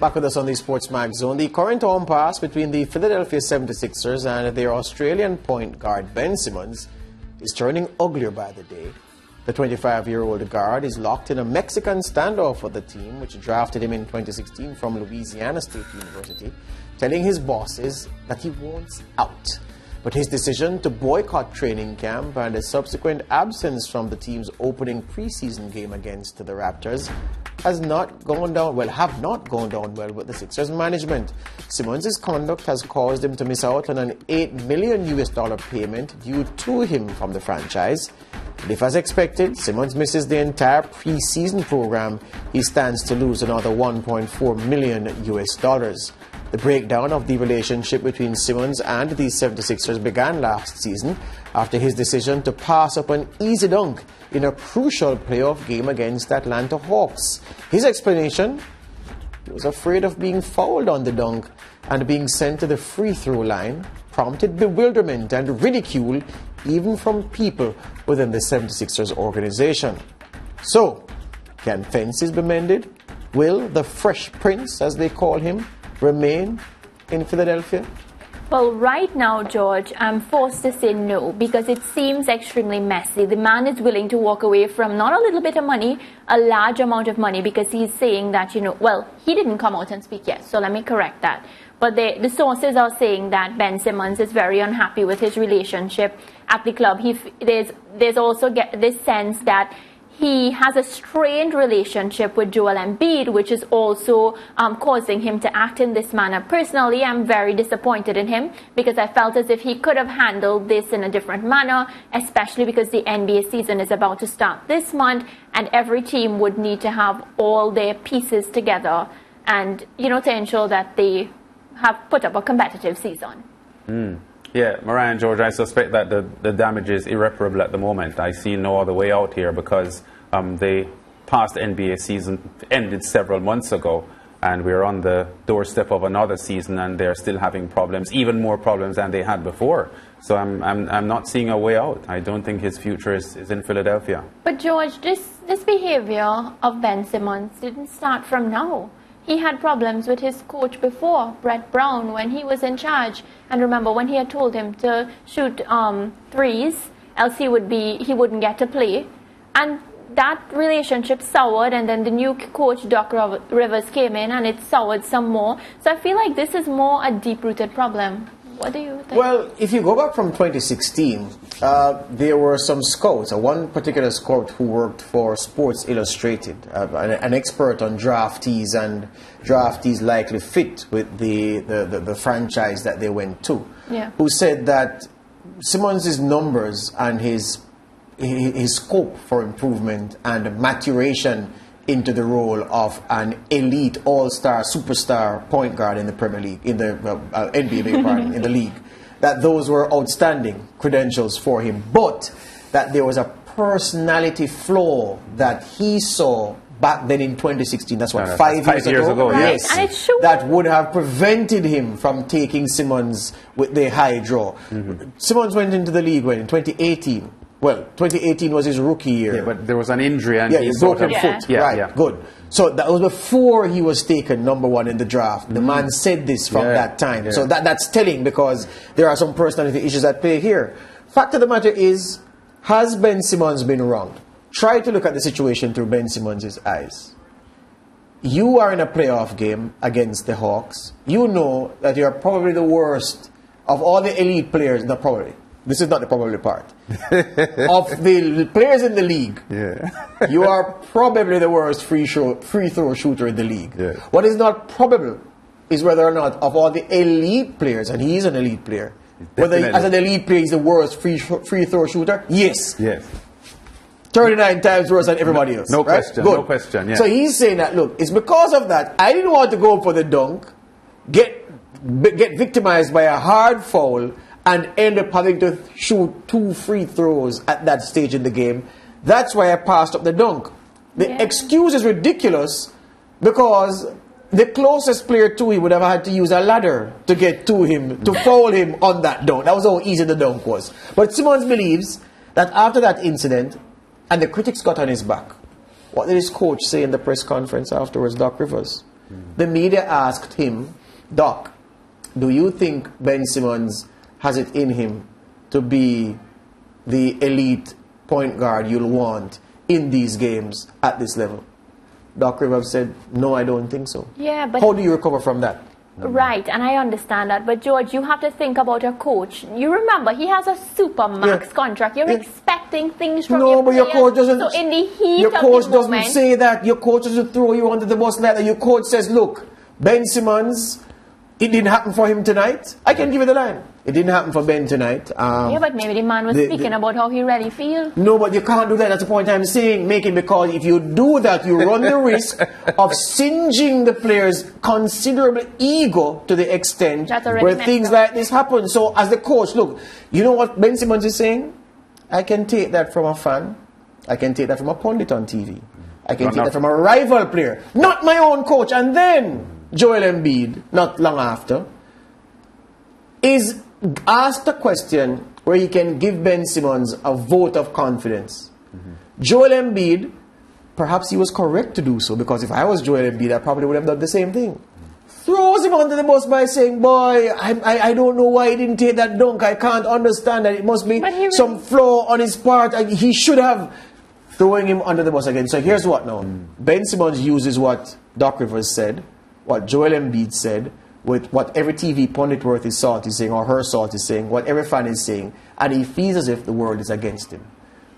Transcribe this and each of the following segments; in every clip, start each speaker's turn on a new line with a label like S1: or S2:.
S1: Back with us on the SportsMax Zone. The current impasse between the Philadelphia 76ers and their Australian point guard Ben Simmons is turning uglier by the day. The 25-year-old guard is locked in a Mexican standoff with the team, which drafted him in 2016 from Louisiana State University, telling his bosses that he wants out. But his decision to boycott training camp and his subsequent absence from the team's opening preseason game against the Raptors have not gone down well with the Sixers management. Simmons' conduct has caused him to miss out on an $8 million payment due to him from the franchise. And if, as expected, Simmons misses the entire preseason program, he stands to lose another $1.4 million. The breakdown of the relationship between Simmons and the 76ers began last season after his decision to pass up an easy dunk in a crucial playoff game against the Atlanta Hawks. His explanation: he was afraid of being fouled on the dunk and being sent to the free throw line, prompted bewilderment and ridicule even from people within the 76ers organization. So, can fences be mended? Will the Fresh Prince, as they call him, remain in Philadelphia?
S2: Well, right now, George, I'm forced to say no, because it seems extremely messy. The man is willing to walk away from not a little bit of money, a large amount of money, because he's saying that, well, he didn't come out and speak yet, so let me correct that. But the sources are saying that Ben Simmons is very unhappy with his relationship at the club. There's also this sense that he has a strained relationship with Joel Embiid, which is also causing him to act in this manner. Personally, I'm very disappointed in him, because I felt as if he could have handled this in a different manner, especially because the NBA season is about to start this month, and every team would need to have all their pieces together and, to ensure that they have put up a competitive season.
S3: Yeah, Mariah and George, I suspect that the damage is irreparable at the moment. I see no other way out here, because the past NBA season ended several months ago, and we're on the doorstep of another season, and they're still having problems, even more problems than they had before. So I'm not seeing a way out. I don't think his future is in Philadelphia.
S2: But George, this behavior of Ben Simmons didn't start from now. He had problems with his coach before, Brett Brown, when he was in charge. And remember, when he had told him to shoot threes, else he wouldn't get to play. And that relationship soured, and then the new coach, Doc Rivers, came in, and it soured some more. So I feel like this is more a deep-rooted problem. What do you think?
S1: Well, if you go back from 2016, there were some scouts, one particular scout who worked for Sports Illustrated, an expert on draftees and draftees' likely fit with the franchise that they went to, who said that Simmons' numbers and his scope for improvement and maturation into the role of an elite, all-star, superstar point guard in the Premier League, in the NBA, pardon, in the league, that those were outstanding credentials for him, but that there was a personality flaw that he saw back then in 2016. That's what, 5 years ago?
S2: Yes. Yes.
S1: That would have prevented him from taking Simmons with the high draw. Simmons went into the league in 2018. Well, 2018 was his rookie year.
S3: Yeah, but there was an injury and
S1: he broken foot. Right, good. So that was before he was taken #1 in the draft. The man said this from that time. So that's telling, because there are some personality issues at play here. Fact of the matter is, has Ben Simmons been wrong? Try to look at the situation through Ben Simmons' eyes. You are in a playoff game against the Hawks. You know that you are probably the worst of all the elite players. Not probably. This is not the probably part. Of the players in the league, you are probably the worst free throw shooter in the league. What is not probable is whether or not, of all the elite players, and he is an elite player, whether as an elite player he's the worst free throw shooter. Yes. 39 times worse than everybody else.
S3: No question.
S1: Good.
S3: No question. Yeah.
S1: So he's saying that, look, it's because of that I didn't want to go for the dunk, get victimized by a hard foul, and end up having to shoot 2 free throws at that stage in the game. That's why I passed up the dunk. The excuse is ridiculous, because the closest player to him would have had to use a ladder to get to him, to foul him on that dunk. That was how easy the dunk was. But Simmons believes that after that incident, and the critics got on his back, what did his coach say in the press conference afterwards, Doc Rivers? the media asked him, Doc, do you think Ben Simmons has it in him to be the elite point guard you'll want in these games at this level? Doc Rivers said, no, I don't think so.
S2: Yeah, but
S1: how do you recover from that?
S2: Right, and I understand that. But, George, you have to think about a coach. You remember, he has a SuperMax contract. You're expecting things from your
S1: but
S2: players.
S1: your coach doesn't.
S2: So in the heat
S1: your
S2: of
S1: coach
S2: the
S1: doesn't
S2: moment,
S1: say that. Your coach doesn't throw you under the bus like that. Your coach says, look, Ben Simmons, it didn't happen for him tonight. I can give you the line. It didn't happen for Ben tonight.
S2: yeah, but maybe the man was speaking about how he really feels.
S1: No, but you can't do that. That's the point I'm saying, making, because if you do that, you run the risk of singeing the player's considerable ego to the extent where things like this happen. So as the coach, look, you know what Ben Simmons is saying? I can take that from a fan. I can take that from a pundit on TV. I can take that from a rival player, not my own coach. And then Joel Embiid, not long after, is asked a question where he can give Ben Simmons a vote of confidence. Joel Embiid, perhaps he was correct to do so, because if I was Joel Embiid, I probably would have done the same thing. Throws him under the bus by saying, boy, I don't know why he didn't take that dunk. I can't understand that. It must be some flaw on his part. He should have. Throwing him under the bus again. So here's what now. Ben Simmons uses what Doc Rivers said, what Joel Embiid said, with what every TV pundit worth his salt is saying, or her salt is saying, what every fan is saying, and he feels as if the world is against him.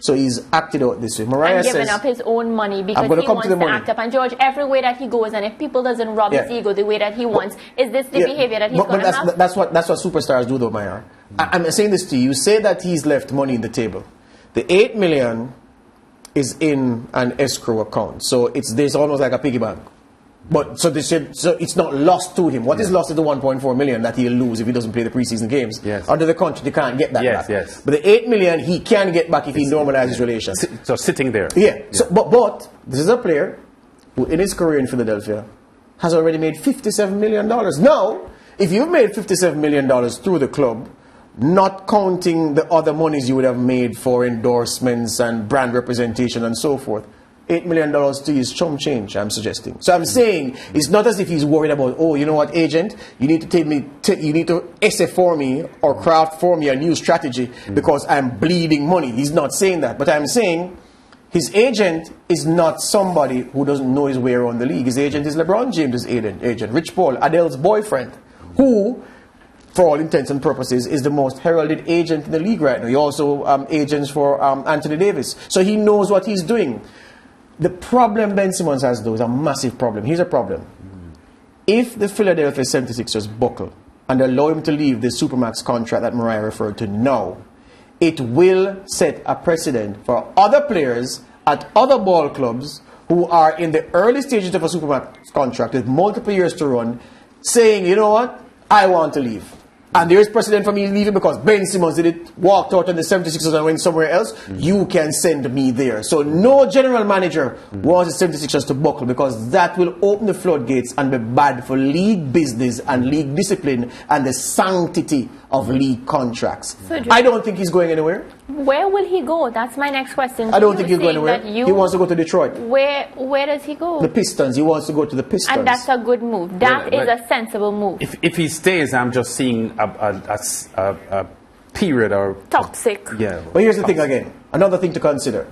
S1: So he's acted out this way. Mariah
S2: and giving
S1: says,
S2: up his own money because he wants to act up. And George, every way that he goes, and if people doesn't rob his ego the way that he wants, is this the behavior that he's going to have?
S1: That's what superstars do, though, Maya. I'm saying this to you. You say that he's left money in the table. The $8 million is in an escrow account, so there's almost like a piggy bank. But so it's not lost to him. What is lost is the 1.4 million that he'll lose if he doesn't play the preseason games. Under the contract, you can't get that back. But the 8 million he can get back if he normalizes relations.
S3: So sitting there.
S1: So, but this is a player who, in his career in Philadelphia, has already made $57 million. Now, if you've made $57 million through the club, not counting the other monies you would have made for endorsements and brand representation and so forth, $8 million to his chum change, I'm suggesting. So I'm saying it's not as if he's worried about, oh, you know what, agent, you need to take me, you need to essay for me or craft for me a new strategy because I'm bleeding money. He's not saying that. But I'm saying his agent is not somebody who doesn't know his way around the league. His agent is LeBron James' agent, Rich Paul, Adele's boyfriend, who, for all intents and purposes, is the most heralded agent in the league right now. He also agents for Anthony Davis. So he knows what he's doing. The problem Ben Simmons has, though, is a massive problem. Here's a problem. If the Philadelphia 76ers buckle and allow him to leave the SuperMax contract that Mariah referred to now, it will set a precedent for other players at other ball clubs who are in the early stages of a SuperMax contract with multiple years to run, saying, you know what, I want to leave. And there is precedent for me leaving because Ben Simmons did it, walked out on the 76ers and went somewhere else. You can send me there. So no general manager wants the 76ers to buckle because that will open the floodgates and be bad for league business and league discipline and the sanctity of league contracts. So I don't think he's going anywhere.
S2: Where will he go? That's my next question.
S1: I don't think he'll go anywhere. He wants to go to Detroit.
S2: Where does he go?
S1: The Pistons. He wants to go to the Pistons.
S2: And that's a good move. That is a sensible move.
S3: If he stays, I'm just seeing a period or
S2: toxic.
S1: But here's the thing again. Another thing to consider.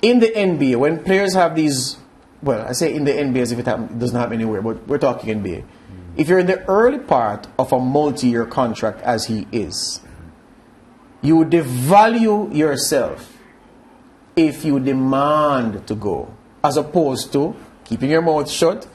S1: In the NBA, when players have these, well, I say in the NBA as if it doesn't happen anywhere, but we're talking NBA. If you're in the early part of a multi-year contract, as he is, you devalue yourself if you demand to go, as opposed to keeping your mouth shut.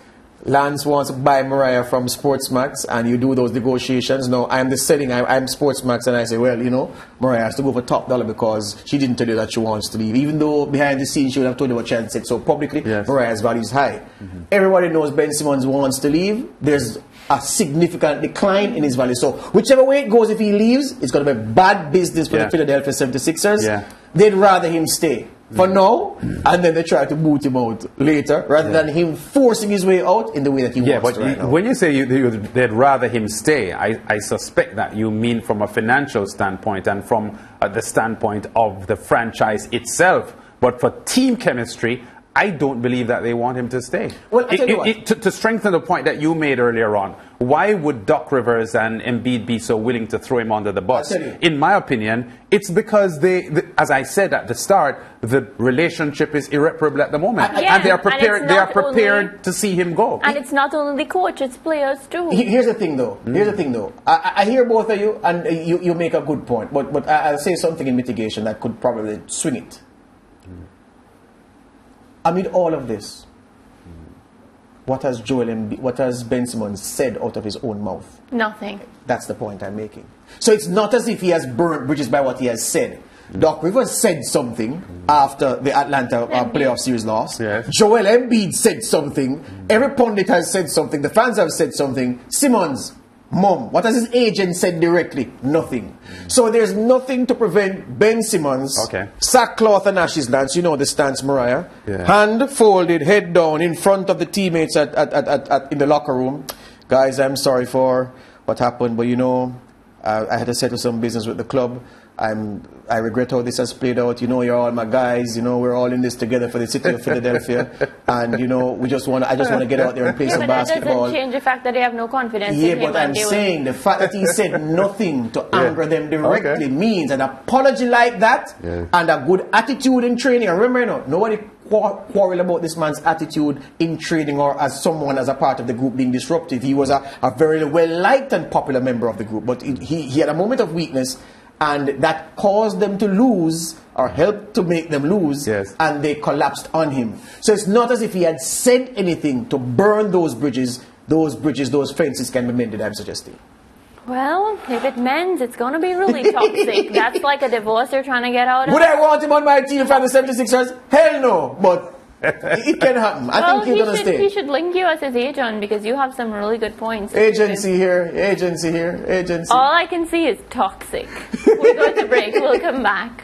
S1: Lance wants to buy Mariah from SportsMax, and you do those negotiations. No, I'm the selling. I'm SportsMax, and I say, well, you know, Mariah has to go for top dollar because she didn't tell you that she wants to leave, even though behind the scenes she would have told you what she had said. So publicly, Mariah's value is high. Everybody knows Ben Simmons wants to leave. There's a significant decline in his value. So whichever way it goes, if he leaves, it's going to be bad business for the Philadelphia 76ers. They'd rather him stay for now, and then they try to boot him out later, rather than him forcing his way out in the way that he wants to right now.
S3: When you say they'd rather him stay, I suspect that you mean from a financial standpoint and from the standpoint of the franchise itself. But for team chemistry, I don't believe that they want him to stay.
S1: Well, I tell you what.
S3: To strengthen the point that you made earlier on, why would Doc Rivers and Embiid be so willing to throw him under the bus? In my opinion, it's because as I said at the start, the relationship is irreparable at the moment, and they are prepared. They are prepared to see him go.
S2: And it's not only the coach; it's players too.
S1: Here's the thing, though. Here's the thing, though. I hear both of you, and you make a good point. But I'll say something in mitigation that could probably swing it. Amid all of this, what has Ben Simmons said out of his own mouth?
S2: Nothing.
S1: That's the point I'm making. So it's not as if he has burnt bridges by what he has said. Doc Rivers said something after the Atlanta playoff series loss.
S3: Yes.
S1: Joel Embiid said something. Every pundit has said something. The fans have said something. Simmons, Mom, what has his agent said directly? Nothing. So there's nothing to prevent Ben Simmons, sackcloth and ashes dance, you know the stance, Mariah, hand folded, head down in front of the teammates in the locker room. Guys, I'm sorry for what happened, but you know, I had to settle some business with the club. I regret how this has played out. You know, you're all my guys. You know, we're all in this together for the city of Philadelphia. And, you know, I just want to get out there and play some basketball.
S2: That doesn't change the fact that they have no confidence in him.
S1: Yeah, but I'm saying the fact that he said nothing to anger them directly means an apology like that and a good attitude in training. And remember, you know, nobody quarrel about this man's attitude in training or as someone as a part of the group being disruptive. He was a very well-liked and popular member of the group. But he had a moment of weakness, and that caused them to lose or helped to make them lose, and they collapsed on him. So it's not as if he had said anything to burn those bridges, those fences can be mended, I'm suggesting.
S2: Well, if it mends, it's going to be really toxic. That's like a divorce they're trying to get out of.
S1: Would I want him on my team from the 76ers? Hell no, but it can happen. I think he's going to stay.
S2: He should link you as his agent because you have some really good points.
S1: Agency here, agency here, agency.
S2: All I can see is toxic. We're going to break. We'll come back.